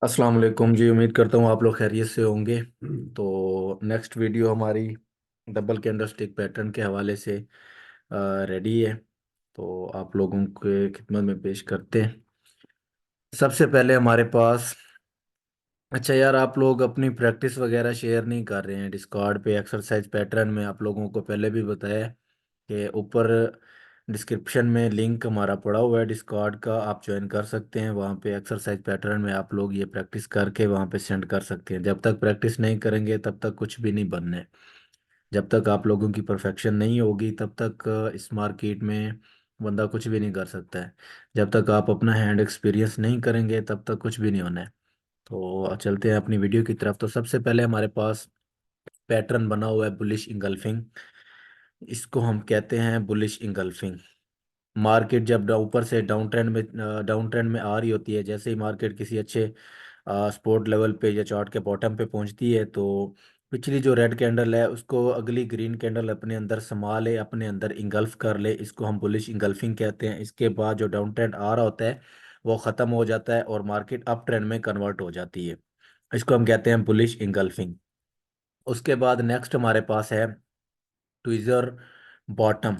अस्सलाम वालेकुम जी। उम्मीद करता हूँ आप लोग खैरियत से होंगे। तो नेक्स्ट वीडियो हमारी डबल कैंडल स्टिक पैटर्न के हवाले से रेडी है। तो आप लोगों के खिदमत में पेश करते हैं। सबसे पहले हमारे पास, अच्छा यार, आप लोग अपनी प्रैक्टिस वगैरह शेयर नहीं कर रहे हैं डिस्कॉर्ड पे। एक्सरसाइज पैटर्न में आप लोगों को पहले भी बताया कि ऊपर डिस्क्रिप्शन में लिंक हमारा पड़ा हुआ है डिस्कॉर्ड का, आप ज्वाइन कर सकते हैं। वहाँ पे एक्सरसाइज पैटर्न में आप लोग ये प्रैक्टिस करके वहाँ पे सेंड कर सकते हैं। जब तक प्रैक्टिस नहीं करेंगे तब तक कुछ भी नहीं बनना है। जब तक आप लोगों की परफेक्शन नहीं होगी तब तक इस मार्केट में बंदा कुछ भी नहीं कर सकता है। जब तक आप अपना हैंड एक्सपीरियंस नहीं करेंगे तब तक कुछ भी नहीं होना है। तो चलते हैं अपनी वीडियो की तरफ। तो सबसे पहले हमारे पास पैटर्न बना हुआ है बुलिश इंगल्फिंग। इसको हम कहते हैं बुलिश इंगल्फिंग। मार्केट जब ऊपर से डाउन ट्रेंड में आ रही होती है, जैसे ही मार्केट किसी अच्छे सपोर्ट लेवल पे या चार्ट के बॉटम पे पहुंचती है, तो पिछली जो रेड कैंडल है उसको अगली ग्रीन कैंडल अपने अंदर समा ले, अपने अंदर इंगल्फ कर ले। इसको हम बुलिश इंगल्फिंग कहते हैं। इसके बाद जो डाउन ट्रेंड आ रहा होता है वो ख़त्म हो जाता है और मार्केट अप ट्रेंड में कन्वर्ट हो जाती है। इसको हम कहते हैं बुलिश इंगल्फिंग। उसके बाद नेक्स्ट हमारे पास है ट्विज़र बॉटम।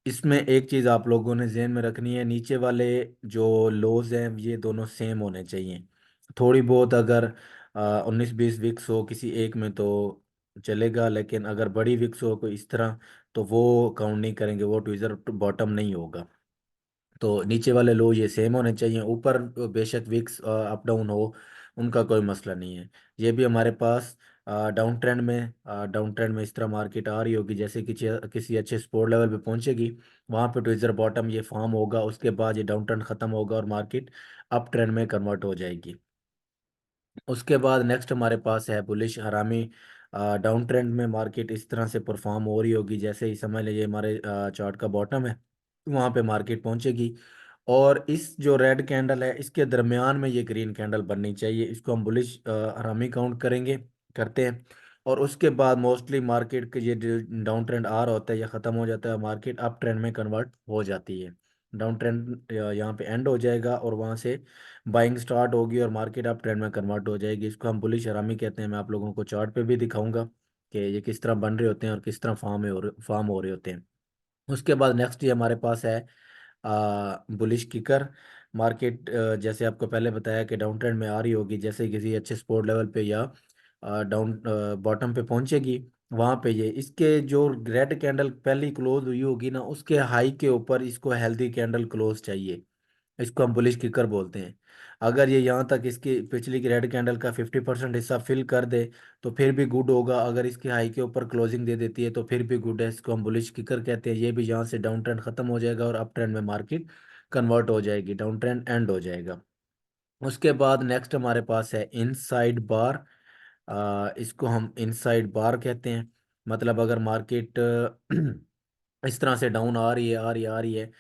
इसमें एक चीज़ आप लोगों ने जहन में रखनी है, नीचे वाले जो लोज हैं ये दोनों सेम होने चाहिए। थोड़ी बहुत अगर 19-20 विक्स हो किसी एक में तो चलेगा, लेकिन अगर बड़ी विक्स हो कोई इस तरह तो वो काउंट नहीं करेंगे, वो ट्विज़र बॉटम नहीं होगा। तो नीचे वाले लो ये सेम होने चाहिए। ऊपर बेशक विक्स अप डाउन हो, उनका कोई मसला नहीं है। ये भी हमारे पास डाउन ट्रेंड में इस तरह मार्केट आ रही होगी, जैसे किसी किसी अच्छे सपोर्ट लेवल पे पहुंचेगी, वहां पे ट्विज़र बॉटम ये फॉर्म होगा। उसके बाद ये डाउन ट्रेंड खत्म होगा और मार्केट अप ट्रेंड में कन्वर्ट हो जाएगी। उसके बाद नेक्स्ट हमारे पास है बुलिश हरामी। डाउन ट्रेंड में मार्केट इस तरह से परफॉर्म हो रही होगी, जैसे ही समझ लीजिए हमारे चार्ट का बॉटम है, वहाँ पे मार्केट पहुंचेगी। और इस जो रेड कैंडल है इसके दरमियान में ये ग्रीन कैंडल बननी चाहिए। इसको हम बुलिश हरामी काउंट करेंगे, करते हैं। और उसके बाद मोस्टली मार्केट के ये डाउन ट्रेंड आ रहा होता है या ख़त्म हो जाता है, मार्केट अप ट्रेंड में कन्वर्ट हो जाती है। डाउन ट्रेंड यहाँ पे एंड हो जाएगा और वहाँ से बाइंग स्टार्ट होगी और मार्केट अप ट्रेंड में कन्वर्ट हो जाएगी। इसको हम बुलिश हरामी कहते हैं। मैं आप लोगों को चार्ट पे भी दिखाऊंगा कि ये किस तरह बन रहे होते हैं और किस तरह फॉर्म हो रहे होते हैं। उसके बाद नेक्स्ट ये हमारे पास है बुलिश किकर। मार्केट जैसे आपको पहले बताया कि डाउन ट्रेंड में आ रही होगी, जैसे किसी अच्छे सपोर्ट लेवल पे या डाउन बॉटम पे पहुंचेगी, वहां पे ये इसके जो रेड कैंडल पहली क्लोज हुई होगी ना उसके हाई के ऊपर इसको हेल्दी कैंडल क्लोज चाहिए। इसको हम बुलिश किकर बोलते हैं। अगर ये यहाँ तक इसकी पिछली की रेड कैंडल का 50% हिस्सा फिल कर दे तो फिर भी गुड होगा। अगर इसके हाई के ऊपर क्लोजिंग दे देती है तो फिर भी गुड है। इसको हम बुलिश किकर कहते हैं। ये भी यहाँ से डाउन ट्रेंड खत्म हो जाएगा और अप ट्रेंड में मार्केट कन्वर्ट हो जाएगी, डाउन ट्रेंड एंड हो जाएगा। उसके बाद नेक्स्ट हमारे पास है इनसाइड बार। इसको हम इनसाइड बार कहते हैं। मतलब अगर मार्केट इस तरह से डाउन आ रही है, आ रही है, आ रही है,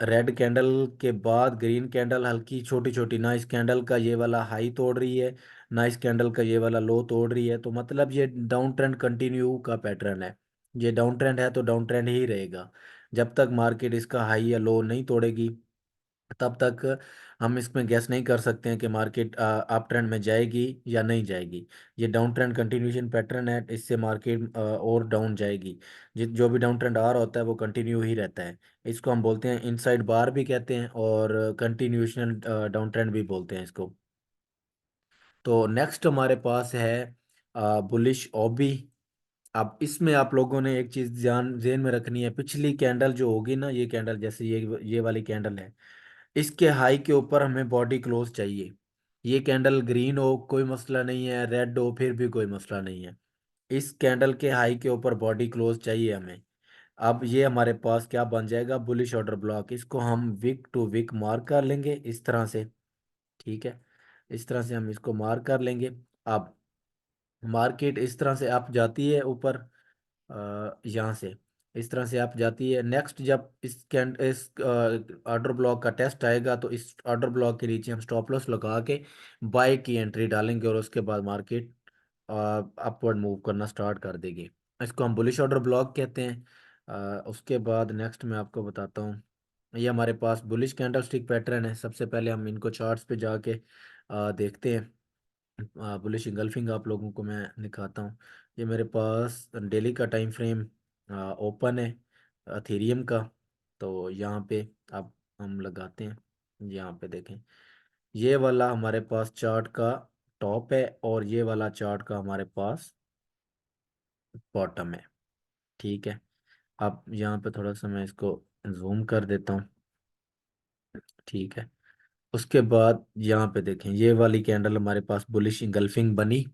रेड कैंडल के बाद ग्रीन कैंडल हल्की छोटी छोटी, ना इस कैंडल का ये वाला हाई तोड़ रही है ना इस कैंडल का ये वाला लो तोड़ रही है, तो मतलब ये डाउन ट्रेंड कंटिन्यू का पैटर्न है। ये डाउन ट्रेंड है तो डाउन ट्रेंड ही रहेगा। जब तक मार्केट इसका हाई या लो नहीं तोड़ेगी तब तक हम इसमें गैस नहीं कर सकते हैं कि मार्केट अप ट्रेंड में जाएगी या नहीं जाएगी। ये डाउन ट्रेंड कंटिन्यूशन पैटर्न है, इससे मार्केट और डाउन जाएगी। जो भी डाउन ट्रेंड आ रहा होता है वो कंटिन्यू ही रहता है। इसको हम बोलते हैं इनसाइड बार भी कहते हैं और कंटिन्यूशन डाउन ट्रेंड भी बोलते हैं इसको। तो नेक्स्ट हमारे पास है बुलिश ओबी। अब इसमें आप लोगों ने एक चीज ध्यान जेन में रखनी है, पिछली कैंडल जो होगी ना, ये कैंडल जैसे ये वाली कैंडल है, इसके हाई के ऊपर हमें बॉडी क्लोज चाहिए। ये कैंडल ग्रीन हो कोई मसला नहीं है, रेड हो फिर भी कोई मसला नहीं है। इस कैंडल के हाई के ऊपर बॉडी क्लोज चाहिए हमें। अब ये हमारे पास क्या बन जाएगा, बुलिश ऑर्डर ब्लॉक। इसको हम विक टू विक मार्क कर लेंगे इस तरह से। ठीक है, इस तरह से हम इसको मार्क कर लेंगे। अब मार्केट इस तरह से अप जाती है ऊपर, यहाँ से इस तरह से आप जाती है। नेक्स्ट जब इस ऑर्डर ब्लॉक का टेस्ट आएगा तो इस ऑर्डर ब्लॉक के नीचे हम स्टॉप लॉस लगा के बाय की एंट्री डालेंगे और उसके बाद मार्केट अपवर्ड मूव करना स्टार्ट कर देगी। इसको हम बुलिश ऑर्डर ब्लॉक कहते हैं। उसके बाद नेक्स्ट मैं आपको बताता हूँ। ये हमारे पास बुलिश कैंडल स्टिक पैटर्न है। सबसे पहले हम इनको चार्ट्स पे जाके देखते हैं। बुलिश इंगल्फिंग आप लोगों को मैं दिखाता हूँ। ये मेरे पास डेली का टाइम फ्रेम ओपन है अथेरियम का। तो यहाँ पे अब हम लगाते हैं। यहाँ पे देखें, ये वाला हमारे पास चार्ट का टॉप है और ये वाला चार्ट का हमारे पास बॉटम है। ठीक है। अब यहाँ पे थोड़ा सा मैं इसको जूम कर देता हूँ। ठीक है। उसके बाद यहाँ पे देखें, ये वाली कैंडल हमारे पास बुलिश इंगल्फिंग बनी।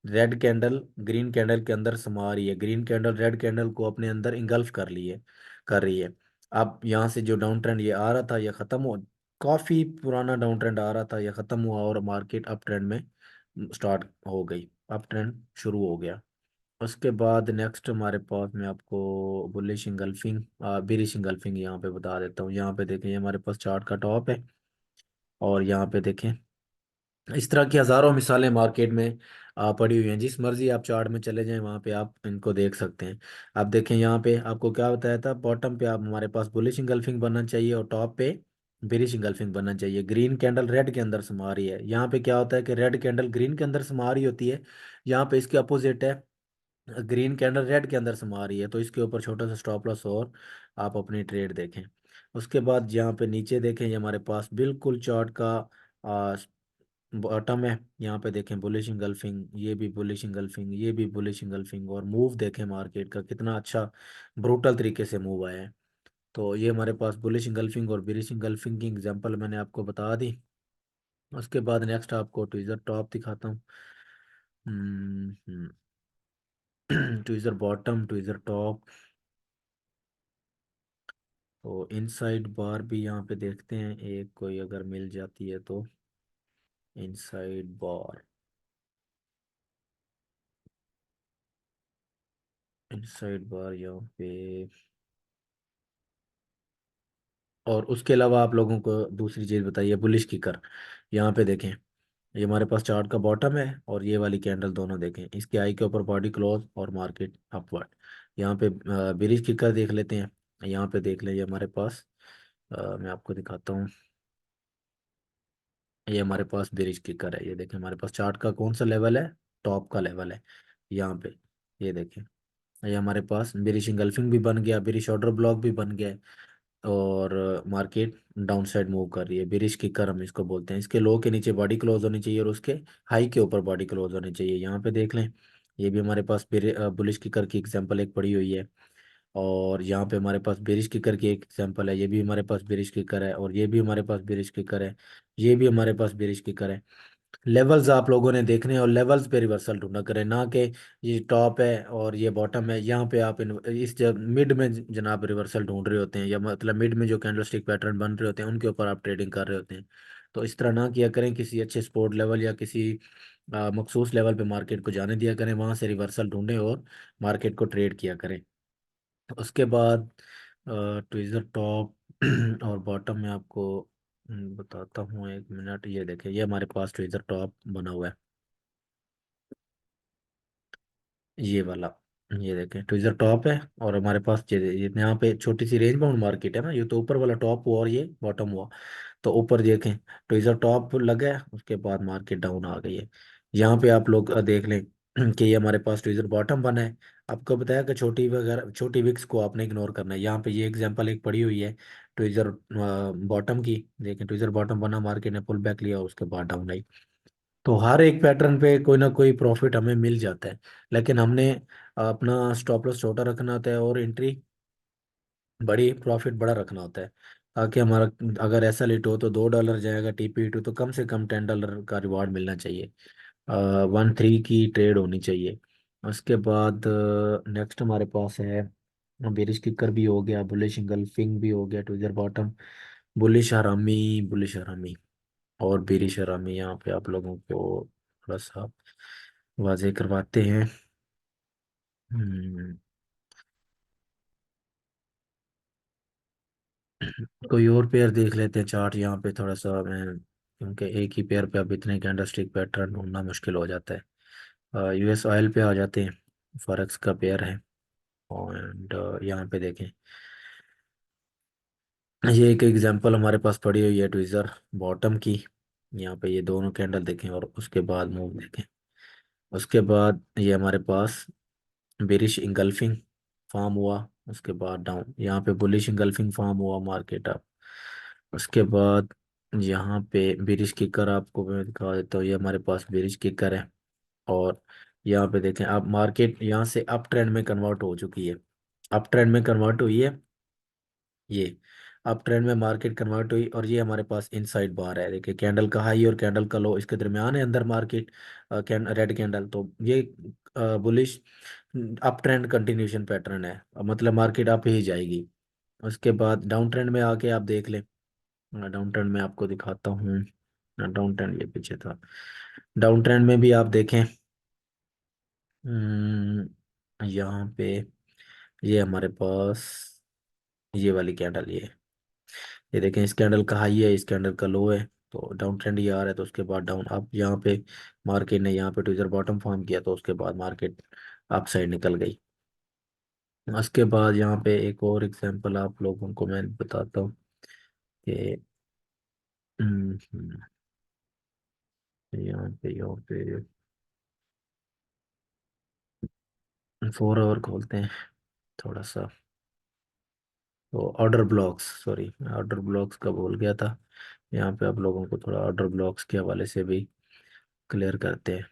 रेड कैंडल ग्रीन कैंडल के अंदर समा रही है, ग्रीन कैंडल रेड कैंडल को अपने अंदर इंगल्फ कर रही है। अब यहाँ से जो डाउन ट्रेंड ये आ रहा था, ये खत्म हो, काफी पुराना डाउन ट्रेंड आ रहा था, ये खत्म हुआ और मार्केट अप ट्रेंड में स्टार्ट हो गई, अप ट्रेंड शुरू हो गया। उसके बाद नेक्स्ट हमारे पास मैं आपको बुलिश इंगल्फिंग बेरिश इंगल्फिंग यहाँ पे बता देता हूँ। यहाँ पे देखें, ये हमारे पास चार्ट का टॉप है और यहाँ पे देखें, इस तरह की हजारों मिसालें मार्केट में पड़ी हुई हैं। जिस मर्जी आप चार्ट में चले जाएं वहां पे आप इनको देख सकते हैं। आप देखें, यहाँ पे आपको क्या बताया था, बॉटम पे आप हमारे पास बुलिश इंगल्फिंग बनना चाहिए और टॉप पे बेरिश इंगल्फिंग बनना चाहिए। ग्रीन कैंडल रेड के अंदर समा रही है, यहाँ पे क्या होता है कि रेड कैंडल ग्रीन के अंदर समा रही होती है। यहाँ पे इसके अपोजिट है, ग्रीन कैंडल रेड के अंदर समा रही है। तो इसके ऊपर छोटा सा स्टॉप लॉस और आप अपनी ट्रेड देखें। उसके बाद यहाँ पे नीचे देखें, ये हमारे पास बिल्कुल चार्ट का बॉटम है। यहाँ पे देखें बुलिश इंगल्फिंग, ये भी बुलिश इंगल्फिंग, ये भी बुलिश इंगल्फिंग, और मूव देखें मार्केट का कितना अच्छा ब्रूटल तरीके से मूव आया है। तो ये हमारे पास बुलिश इंगल्फिंग और बेरिश इंगल्फिंग की एग्जांपल मैंने आपको बता दी। उसके बाद नेक्स्ट आपको ट्विज़र टॉप दिखाता हूँ। Tweezer bottom, tweezer top. तो इनसाइड बार भी यहाँ पे देखते हैं, एक कोई अगर मिल जाती है तो। इनसाइड बार, इनसाइड बार यहाँ पे। और उसके अलावा आप लोगों को दूसरी चीज़ बताइए, बुलिश किकर। यहाँ पे देखें, ये हमारे पास चार्ट का बॉटम है और ये वाली कैंडल दोनों देखें, इसके आई के ऊपर बॉडी क्लोज और मार्केट अपवर्ड। यहाँ पे बेरिश किकर देख लेते हैं। यहाँ पे देख लें, ये हमारे पास मैं आपको दिखाता हूँ। ये हमारे पास बेरिश किकर है, ये देखें हमारे पास चार्ट का कौन सा लेवल है, टॉप का लेवल है यहाँ पे। ये देखें, ये हमारे पास बेरिश इंगल्फिंग भी बन गया, बेरिश ऑर्डर ब्लॉक भी बन गया है। और मार्केट डाउन साइड मूव कर रही है, बेरिश किकर हम इसको बोलते हैं। इसके लो के नीचे बॉडी क्लोज होनी चाहिए और उसके हाई के ऊपर बॉडी क्लोज होनी चाहिए। यहाँ पे देख लें, ये भी हमारे पास बुलिश किकर की एग्जांपल एक पड़ी हुई है। और यहाँ पे हमारे पास बेरिश किकर की एक एग्जांपल है, ये भी हमारे पास बेरिश किकर है और ये भी हमारे पास बेरिश किकर है, ये भी हमारे पास बेरिश किकर है। लेवल्स आप लोगों ने देखने हैं और लेवल्स पे रिवर्सल ढूंढा करें, ना कि ये टॉप है और ये बॉटम है। यहाँ पे आप इस जब मिड में जनाब रिवर्सल ढूंढ रहे होते हैं, या मतलब मिड में जो कैंडलस्टिक पैटर्न बन रहे होते हैं उनके ऊपर आप ट्रेडिंग कर रहे होते हैं। तो इस तरह ना किया करें, किसी अच्छे स्पोर्ट लेवल या किसी मखसूस लेवल पे मार्केट को जाने दिया करें, वहां से रिवर्सल ढूंढें और मार्केट को ट्रेड किया करें। उसके बाद ट्विज़र टॉप और बॉटम में आपको बताता हूँ, एक मिनट। ये देखें, ये हमारे पास ट्विज़र टॉप बना हुआ है, ये वाला। ये देखें ट्विज़र टॉप है और हमारे पास ये यहाँ पे छोटी सी रेंज बाउंड मार्केट है ना, ये तो ऊपर वाला टॉप हुआ और ये बॉटम हुआ। तो ऊपर देखें, ट्विज़र टॉप लगा है, उसके बाद मार्केट डाउन आ गई है। यहाँ पे आप लोग देख लें कि ये हमारे पास ट्विज़र बॉटम बना है। आपको बताया कि छोटी वगैरह छोटी विक्स को आपने इग्नोर करना है। यहाँ पे ये एग्जांपल एक पड़ी हुई है ट्विज़र बॉटम की। देखें ट्विज़र बॉटम बना, मार्केट ने पुल बैक लिया और उसके बाद डाउन आई। तो हर एक पैटर्न पे कोई ना कोई प्रॉफिट हमें मिल जाता है, लेकिन हमने अपना स्टॉप लॉस छोटा रखना होता है और एंट्री बड़ी, प्रॉफिट बड़ा रखना होता है, ताकि हमारा अगर ऐसा लेट हो तो $2 जाएगा टीपी टू, तो कम से कम $10 का रिवार्ड मिलना चाहिए। 1-3 की ट्रेड होनी चाहिए। उसके बाद नेक्स्ट हमारे पास है बेरिश किकर भी हो गया, बुलिश इंगल्फिंग भी हो गया, ट्विज़र बॉटम, बुलिश हरामी, बुलिश हरामी और बेरिश हरामी। यहाँ पे आप लोगों को थोड़ा सा वाजे करवाते हैं। हम्म, कोई और पेयर देख लेते हैं चार्ट यहाँ पे थोड़ा सा मैं, क्योंकि एक ही पेयर पे अब इतने कैंडलस्टिक पैटर्न ढूंढना मुश्किल हो जाता है। यूएस ऑयल पे आ जाते हैं, फॉरेक्स का पेयर है। एंड यहाँ पे देखें, ये एक एग्जांपल हमारे पास पड़ी हुई है ट्विज़र बॉटम की। यहाँ पे ये दोनों कैंडल देखें और उसके बाद मूव देखें। उसके बाद ये हमारे पास बेरिश इंगल्फिंग फॉर्म हुआ, उसके बाद डाउन, यहाँ पे बुलिश इंगल्फिंग फॉर्म हुआ मार्केट अप। उसके बाद यहाँ पे बेरिश किकर आपको मैं दिखा देता हूँ, ये हमारे पास बेरिश किकर है। और यहाँ पे देखें आप, मार्केट यहाँ से अप ट्रेंड में कन्वर्ट हो चुकी है, अप ट्रेंड में कन्वर्ट हुई है ये, अप ट्रेंड में मार्केट कन्वर्ट हुई। और ये हमारे पास इनसाइड बार है, देखिए कैंडल का हाई और कैंडल का लो इसके दरमियान है अंदर मार्केट, रेड कैंडल, तो ये bullish up trend continuation pattern है, मतलब मार्केट अप ही जाएगी। उसके बाद डाउन ट्रेंड में आके आप देख लें, डाउन ट्रेंड में आपको दिखाता हूँ। डाउन ट्रेंड ये पीछे था, डाउन ट्रेंड में भी आप देखें, यहाँ पे ये हमारे पास ये वाली कैंडल ये देखें, इस कैंडल का हाई है, इस कैंडल का लो है, तो डाउन ट्रेंड ये आ रहा है, तो उसके बाद डाउन अब यहाँ पे मार्केट ने यहाँ पे ट्विजर बॉटम फॉर्म किया, तो उसके बाद मार्केट अप साइड निकल गई। उसके बाद यहाँ पे एक और एग्जांपल आप लोगों को मैं बताता हूँ कि यहाँ पे 4 आवर खोलते हैं थोड़ा सा। तो ऑर्डर ब्लॉक्स, सॉरी मैं ऑर्डर ब्लॉक्स का भूल गया था, यहाँ पे आप लोगों को थोड़ा ऑर्डर ब्लॉक्स के हवाले से भी क्लियर करते हैं।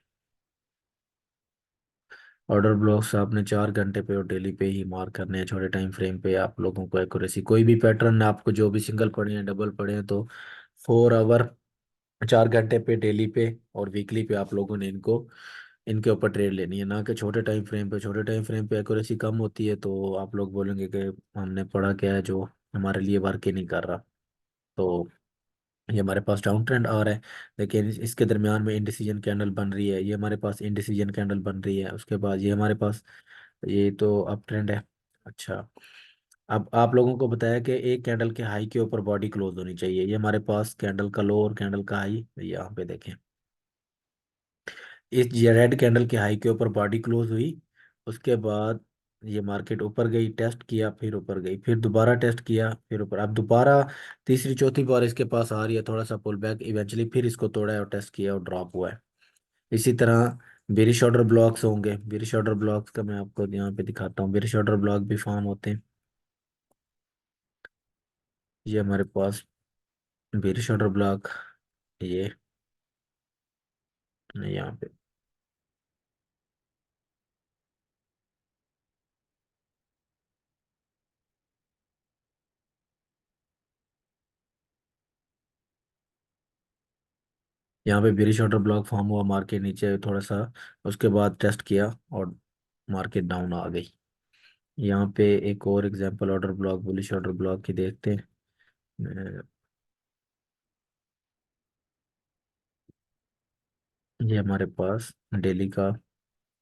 ऑर्डर ब्लॉक्स आपने 4 घंटे पे और डेली पे ही मार्क करने हैं, छोटे टाइम फ्रेम पे आप लोगों को एक्यूरेसी कोई भी पैटर्न आपको जो भी सिंगल पड़े हैं डबल पड़े हैं, तो 4 आवर, 4 घंटे पे डेली पे और वीकली पे आप लोगों ने इनको, इनके ऊपर ट्रेड लेनी है, ना कि छोटे टाइम फ्रेम पे। छोटे टाइम फ्रेम पे एक्यूरेसी कम होती है, तो आप लोग बोलेंगे कि हमने पढ़ा क्या है जो हमारे लिए वर्क ही नहीं कर रहा। तो ये हमारे पास डाउन ट्रेंड आ रहा है, लेकिन इसके दरमियान में इनडिसीजन कैंडल बन रही है, ये हमारे पास इनडिसीजन कैंडल बन रही है। उसके बाद ये हमारे पास, ये तो अप ट्रेंड है। अच्छा, अब आप लोगों को बताया कि एक कैंडल के हाई के ऊपर बॉडी क्लोज होनी चाहिए, ये हमारे पास कैंडल का लो और कैंडल का हाई यहाँ पे देखें, इस ये रेड कैंडल के हाई के ऊपर बॉडी क्लोज हुई। उसके बाद ये मार्केट ऊपर गई, टेस्ट किया, फिर ऊपर गई, फिर दोबारा टेस्ट किया, फिर ऊपर, अब दोबारा तीसरी चौथी बार इसके पास आ रही है, थोड़ा सा पुल बैक, इवेंचुअली फिर इसको तोड़ा है और टेस्ट किया और ड्रॉप हुआ है। इसी तरह बेरिश ऑर्डर ब्लॉक्स होंगे, बेरिश ऑर्डर ब्लॉक्स का मैं आपको यहाँ पे दिखाता हूँ, बेरिश ऑर्डर ब्लॉक भी फॉर्म होते हैं। ये हमारे पास बेरिश ऑर्डर ब्लॉक, ये यहाँ पे, यहाँ पे बेरिश ऑर्डर ब्लॉक फॉर्म हुआ, मार्केट नीचे थोड़ा सा, उसके बाद टेस्ट किया और मार्केट डाउन आ गई। यहाँ पे एक और example order block, bullish order block की देखते हैं। ये हमारे पास डेली का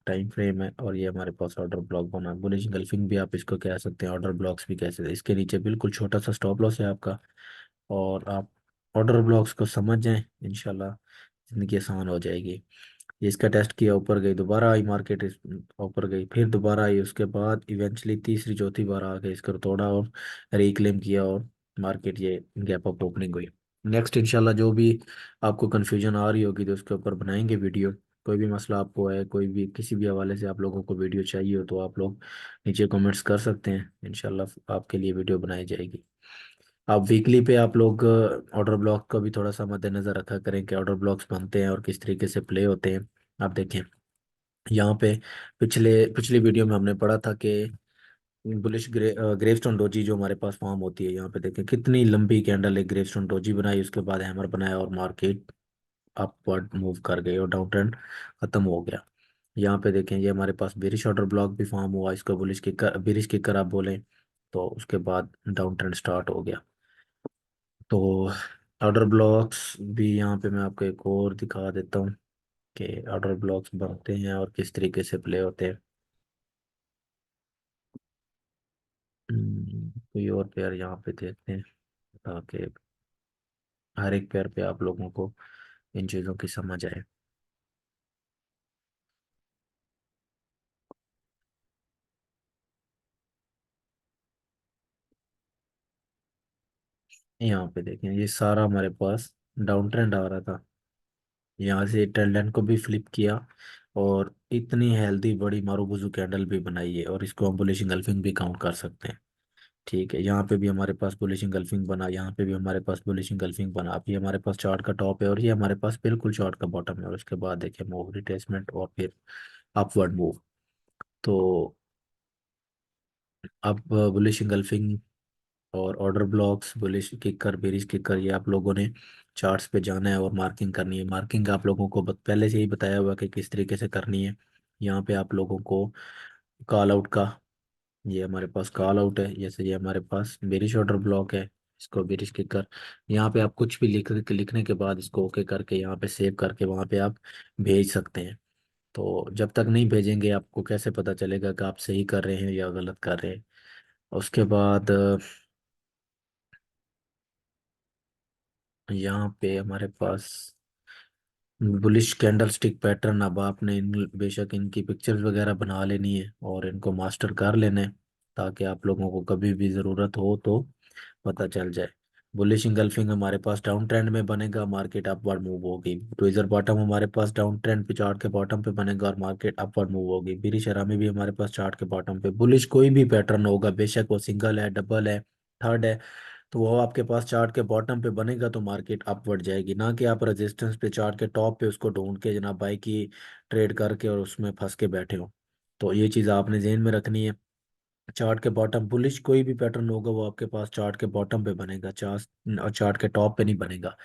टाइम फ्रेम है और ये हमारे पास ऑर्डर ब्लॉक बना, बुलिश गल्फिंग भी आप इसको कह सकते हैं, ऑर्डर ब्लॉक्स भी कह सकते हैं। इसके नीचे बिल्कुल छोटा सा स्टॉप लॉस है आपका, और आप ऑर्डर ब्लॉक्स को समझ जाएं, इंशाल्लाह ज़िंदगी आसान हो जाएगी। ये इसका टेस्ट किया, ऊपर गई, दोबारा आई मार्केट, ऊपर गई, फिर दोबारा आई, उसके बाद इवेंचुअली तीसरी चौथी बार आके इसको तोड़ा और रिक्लेम किया और मार्केट ये गैप अप ओपनिंग हुई। नेक्स्ट इंशाल्लाह जो भी आपको कन्फ्यूजन आ रही होगी तो उसके ऊपर बनाएंगे वीडियो। कोई भी मसला आपको है, कोई भी किसी भी हवाले से आप लोगों को वीडियो चाहिए हो, तो आप लोग नीचे कमेंट्स कर सकते हैं, इंशाल्लाह आपके लिए वीडियो बनाई जाएगी। आप वीकली पे आप लोग ऑर्डर ब्लॉक का भी थोड़ा सा मद्देनजर रखा करें कि ऑर्डर ब्लॉक्स बनते हैं और किस तरीके से प्ले होते हैं। आप देखें यहाँ पे पिछली वीडियो में हमने पढ़ा था कि बुलिश ग्रेवस्टोन डोजी जो हमारे पास फॉर्म होती है, यहाँ पे देखें कितनी लंबी कैंडल है, ग्रेवस्टोन डोजी बनाई, उसके बाद हैमर बनाया और मार्केट अपवर्ड मूव कर गई और डाउन ट्रेंड खत्म हो गया। यहाँ पे देखें ये हमारे पास बेरिश ऑर्डर ब्लॉक भी फॉर्म हुआ, इसको बुलिश किकर, बेरिश किकर आप बोलें, तो उसके बाद डाउन ट्रेंड स्टार्ट हो गया। तो ऑर्डर ब्लॉक्स भी यहाँ पे मैं आपको एक और दिखा देता हूँ कि ऑर्डर ब्लॉक्स बनते हैं और किस तरीके से प्ले होते हैं। कोई और पेयर यहाँ पे देखते हैं ताकि हर एक पेयर पे आप लोगों को इन चीज़ों की समझ आए। यहाँ पे देखें ये सारा हमारे पास डाउन ट्रेंड आ रहा था, यहाँ से ट्रेंड को भी फ्लिप किया, और इतनी हेल्दी बड़ी मारूबुजू कैंडल भी बनाई है, और इसको हम बुलिश इंगल्फिंग भी काउंट कर सकते हैं। ठीक है, यहाँ पे भी हमारे पास बुलिश इंगल्फिंग बना, यहाँ पे भी हमारे पास बुलिश इंगल्फिंग बना। अभी हमारे पास चार्ट का टॉप है, और ये हमारे पास बिल्कुल चार्ट का बॉटम है, और उसके बाद देखिए मूव रिट्रेसमेंट और फिर अपवर्ड मूव। तो अब बुलिश इंगल्फिंग और order blocks, bullish kicker bearish kicker, ये आप लोगों ने चार्ट्स पे जाना है और मार्किंग करनी है। मार्किंग आप लोगों को पहले से ही बताया हुआ कि किस तरीके से करनी है। यहाँ पे आप लोगों को कॉल आउट का, ये हमारे पास कॉल आउट है, जैसे ये हमारे पास बेरिश ऑर्डर ब्लॉक है, इसको बेरिश किकर। यहाँ पे आप कुछ भी लिखने के बाद इसको ओके करके यहाँ पे सेव करके वहाँ पे आप भेज सकते हैं। तो जब तक नहीं भेजेंगे आपको कैसे पता चलेगा कि आप सही कर रहे हैं या गलत कर रहे हैं। उसके बाद यहाँ पे हमारे पास बुलिश कैंडल स्टिक पैटर्न, अब आपने बेशक इनकी पिक्चर्स वगैरह बना लेनी है और इनको मास्टर कर लेना है, ताकि आप लोगों को कभी भी ज़रूरत हो तो पता चल जाए। बुलिश इंगल्फिंग हमारे पास डाउन ट्रेंड में बनेगा, मार्केट अपवर्ड मूव होगी। ट्विजर बॉटम हमारे पास डाउन ट्रेंड पे चार्ट के बॉटम पे बनेगा और मार्केट अपवर्ड मूव होगी। बीरिश हरामी भी हमारे पास चार्ट के बॉटम पे। बुलिश कोई भी पैटर्न होगा, बेशक वो सिंगल है, डबल है, थर्ड है, तो वो आपके पास चार्ट के बॉटम पे बनेगा तो मार्केट अपवर्ड जाएगी, ना कि आप रेजिस्टेंस पे चार्ट के टॉप पे उसको ढूंढ के जनाब बाई की ट्रेड करके और उसमें फंस के बैठे हो। तो ये चीज़ आपने ज़हन में रखनी है। चार्ट के बॉटम बुलिश कोई भी पैटर्न होगा वो आपके पास चार्ट के बॉटम पे बनेगा, चार्ट और चार्ट के टॉप पे नहीं बनेगा।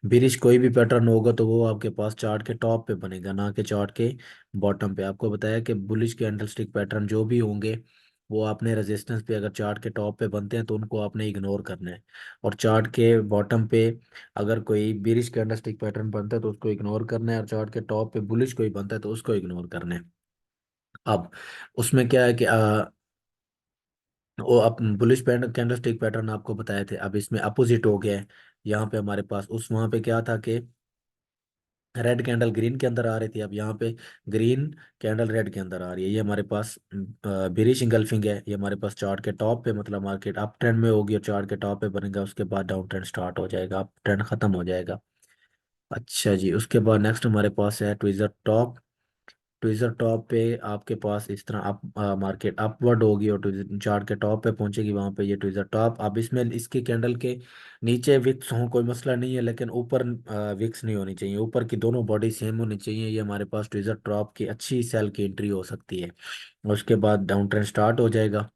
बिरिश कोई भी पैटर्न होगा तो वो आपके पास चार्ट के टॉप पे बनेगा, ना कि चार्ट के बॉटम पे। आपको बताया कि बुलिश कैंडल स्टिक पैटर्न जो भी होंगे वो आपने रेजिस्टेंस पे अगर चार्ट के टॉप पे बनते हैं तो उनको आपने इग्नोर करना है, और चार्ट के बॉटम पे अगर कोई बिरिश कैंडल स्टिक पैटर्न बनता है तो उसको इग्नोर करना है, और चार्ट के टॉप पे बुलिश कोई बनता है तो उसको इग्नोर करना है। अब उसमें क्या है कि वो आप बुलिश कैंडल स्टिक पैटर्न आपको बताए थे, अब इसमें अपोजिट हो गया है। यहाँ पे हमारे पास उस वहाँ पे क्या था कि रेड कैंडल ग्रीन के अंदर आ रही थी, अब यहाँ पे ग्रीन कैंडल रेड के अंदर आ रही है। ये हमारे पास बेरिश इंगल्फिंग है, ये हमारे पास चार्ट के टॉप पे, मतलब मार्केट अप ट्रेंड में होगी और चार्ट के टॉप पे बनेगा, उसके बाद डाउन ट्रेंड स्टार्ट हो जाएगा, अप ट्रेंड खत्म हो जाएगा। अच्छा जी, उसके बाद नेक्स्ट हमारे पास है ट्विजर टॉप। ट्विजर टॉप पे आपके पास इस तरह अप मार्केट अपवर्ड होगी और ट्विजर चार्ट के टॉप पे पहुंचेगी, वहां पे ये ट्विजर टॉप। अब इसमें इसके कैंडल के नीचे विक्स हो कोई मसला नहीं है, लेकिन ऊपर विक्स नहीं होनी चाहिए, ऊपर की दोनों बॉडी सेम होनी चाहिए। ये हमारे पास ट्विजर टॉप की अच्छी सेल की एंट्री हो सकती है। उसके बाद डाउन ट्रेंड स्टार्ट हो जाएगा।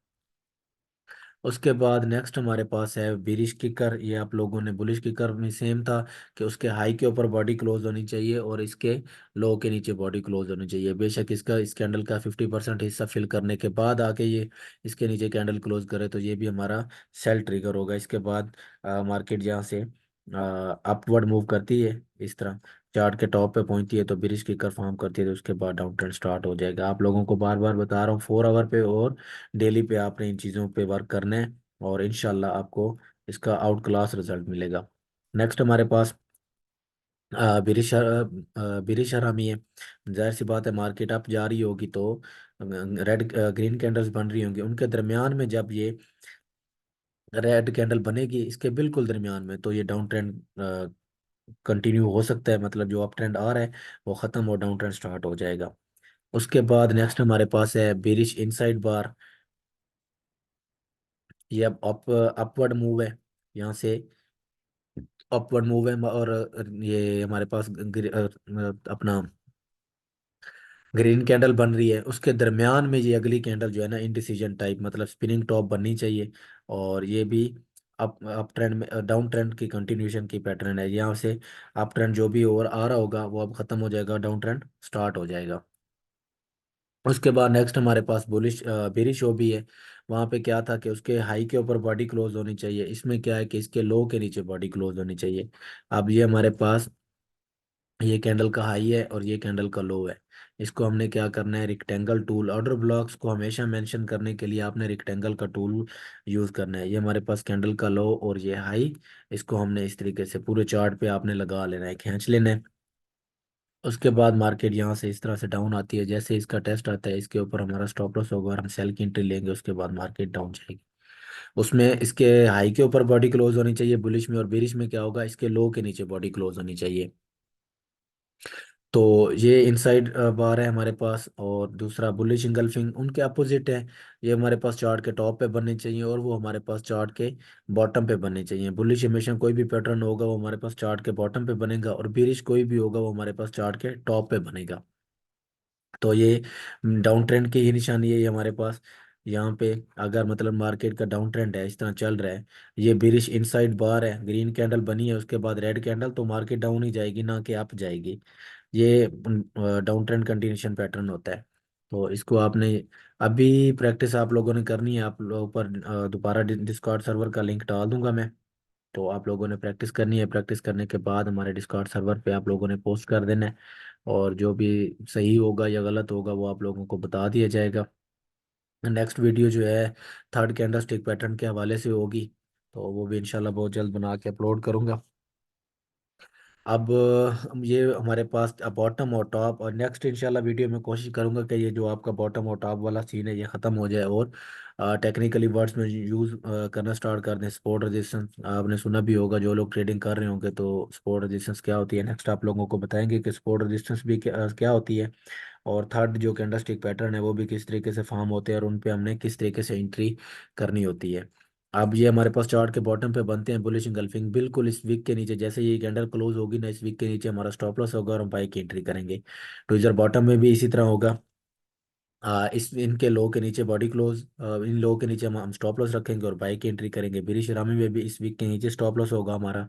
उसके बाद नेक्स्ट हमारे पास है बिरिश किकर। ये आप लोगों ने बुलिश किकर में सेम था कि उसके हाई के ऊपर बॉडी क्लोज होनी चाहिए और इसके लो के नीचे बॉडी क्लोज होनी चाहिए। बेशक इसका इस कैंडल का 50% हिस्सा फिल करने के बाद आके ये इसके नीचे कैंडल क्लोज करे तो ये भी हमारा सेल ट्रिगर होगा। इसके बाद मार्केट जहाँ से अपवर्ड मूव करती है इस तरह चार्ट के टॉप पे पहुंचती है तो बिरिश किकर फॉर्म करती है, तो उसके बाद डाउन ट्रेंड स्टार्ट हो जाएगा। आप लोगों को बार बार बता रहा हूँ 4 आवर पे और डेली पे आपने इन चीज़ों पे वर्क करना है, और इंशाल्लाह आपको इसका आउट क्लास रिजल्ट मिलेगा। नेक्स्ट हमारे पास बिरिश हरामी है। जाहिर सी बात है मार्केट अप जा रही होगी तो रेड ग्रीन कैंडल्स बन रही होंगी, उनके दरमियान में जब ये रेड कैंडल बनेगी इसके बिल्कुल दरमियान में, तो ये डाउन ट्रेंड कंटिन्यू हो सकता है, मतलब जो अप ट्रेंड आ रहा है वो खत्म और डाउन ट्रेंड स्टार्ट हो जाएगा। उसके बाद नेक्स्ट हमारे पास है बेरिश इनसाइड बार। ये अब अपवर्ड मूव है, यहाँ से अपवर्ड मूव है, और ये हमारे पास अपना ग्रीन कैंडल बन रही है, उसके दरमियान में ये अगली कैंडल जो है ना इनडिसीजन टाइप, मतलब स्पिनिंग टॉप बननी चाहिए। और ये भी अप ट्रेंड में डाउन ट्रेंड की कंटिन्यूशन की पैटर्न है, यहाँ से अप ट्रेंड जो भी ओवर आ रहा होगा वो अब खत्म हो जाएगा, डाउन ट्रेंड स्टार्ट हो जाएगा। उसके बाद नेक्स्ट हमारे पास बुलिश बेरिश शो भी है। वहां पे क्या था कि उसके हाई के ऊपर बॉडी क्लोज होनी चाहिए, इसमें क्या है कि इसके लो के नीचे बॉडी क्लोज होनी चाहिए। अब ये हमारे पास ये कैंडल का हाई है और ये कैंडल का लो है। इसको हमने क्या करना है, रिक्टेंगल टूल, ऑर्डर ब्लॉक्स को हमेशा मेंशन करने के लिए आपने रिक्टेंगल का टूल यूज करना है। ये हमारे पास कैंडल का लो और ये हाई, इसको हमने इस तरीके से पूरे चार्ट पे आपने लगा लेना है, खींच लेना है। उसके बाद मार्केट यहाँ से इस तरह से डाउन आती है, जैसे इसका टेस्ट आता है इसके ऊपर हमारा स्टॉप लॉस होगा और हम सेल की एंट्री लेंगे, उसके बाद मार्केट डाउन जाएगी। उसमें इसके हाई के ऊपर बॉडी क्लोज होनी चाहिए बुलिश में, और बेरिश में क्या होगा, इसके लो के नीचे बॉडी क्लोज होनी चाहिए। तो ये इनसाइड बार है हमारे पास, और दूसरा बुलिश इंगल्फिंग उनके अपोजिट है। ये हमारे पास चार्ट के टॉप पे बनने चाहिए, और वो हमारे पास चार्ट के बॉटम पे बनने चाहिए। बुलिश हमेशा कोई भी पैटर्न होगा वो हमारे पास चार्ट के बॉटम पे बनेगा, और बेरिश कोई भी होगा वो हमारे पास चार्ट के टॉप पे बनेगा। तो ये डाउन ट्रेंड की ही निशानी है ये हमारे पास। यहाँ पे अगर मतलब मार्केट का डाउन ट्रेंड है, इस तरह चल रहा है, ये बिरिश इनसाइड बार है, ग्रीन कैंडल बनी है, उसके बाद रेड कैंडल, तो मार्केट डाउन ही जाएगी ना कि अप जाएगी। ये डाउन ट्रेंड कंटिन्यूशन पैटर्न होता है। तो इसको आपने अभी प्रैक्टिस आप लोगों ने करनी है। आप लोगों पर दोबारा डिस्कॉर्ड सर्वर का लिंक डाल दूंगा मैं। तो आप लोगों ने प्रैक्टिस करनी है, प्रैक्टिस करने के बाद हमारे डिस्कॉर्ड सर्वर पे आप लोगों ने पोस्ट कर देना है, और जो भी सही होगा या गलत होगा वो आप लोगों को बता दिया जाएगा। नेक्स्ट वीडियो जो है थर्ड कैंडलस्टिक पैटर्न के हवाले से होगी, तो वो भी इंशाल्लाह बहुत जल्द बना के अपलोड करूँगा। अब ये हमारे पास बॉटम और टॉप, और नेक्स्ट इंशाल्लाह वीडियो में कोशिश करूंगा कि ये जो आपका बॉटम और टॉप वाला सीन है ये ख़त्म हो जाए, और टेक्निकली वर्ड्स में यूज़ करना स्टार्ट कर दें। सपोर्ट रेजिस्टेंस आपने सुना भी होगा, जो लोग ट्रेडिंग कर रहे होंगे, तो सपोर्ट रेजिस्टेंस क्या होती है नेक्स्ट आप लोगों को बताएंगे कि सपोर्ट रेजिस्टेंस भी क्या होती है। और थर्ड जो कैंडलस्टिक पैटर्न है वो भी किस तरीके से फॉर्म होते हैं, और उन पे हमने किस तरीके से एंट्री करनी होती है। अब ये हमारे पास चार्ट के बॉटम पे बनते हैं बुलिश इंगल्फिंग, बिल्कुल इस वीक के नीचे, जैसे ये कैंडल क्लोज होगी ना, इस वीक के नीचे हमारा स्टॉप लॉस होगा और हम बाई की एंट्री करेंगे। तो इधर बॉटम में भी इसी तरह होगा। इस इनके लो के नीचे बॉडी क्लोज, इन लो के नीचे हम स्टॉप लॉस रखेंगे और बाई की एंट्री करेंगे। बिरिश रामी में भी इस वीक के नीचे स्टॉप लॉस होगा हमारा,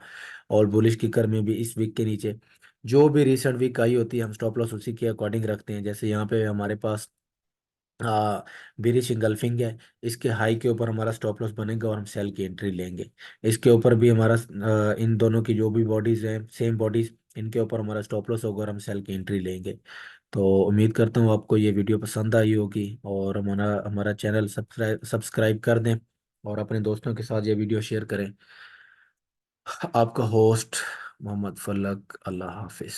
और बुलिश किकर में भी इस वीक के नीचे। जो भी रिसेंट वीक आई होती है हम स्टॉप लॉस उसी के अकॉर्डिंग रखते हैं। जैसे यहाँ पे हमारे पास बीरिश इंगल्फिंग है, इसके हाई के ऊपर हमारा स्टॉप लॉस बनेगा और हम सेल की एंट्री लेंगे। इसके ऊपर भी हमारा इन दोनों की जो भी बॉडीज हैं सेम बॉडीज, इनके ऊपर हमारा स्टॉप लॉस होगा और हम सेल की एंट्री लेंगे। तो उम्मीद करता हूँ आपको ये वीडियो पसंद आई होगी, और हमारा हमारा चैनल सब्सक्राइब कर दें, और अपने दोस्तों के साथ ये वीडियो शेयर करें। आपका होस्ट मोहम्मद फलक, अल्लाह हाफिज़।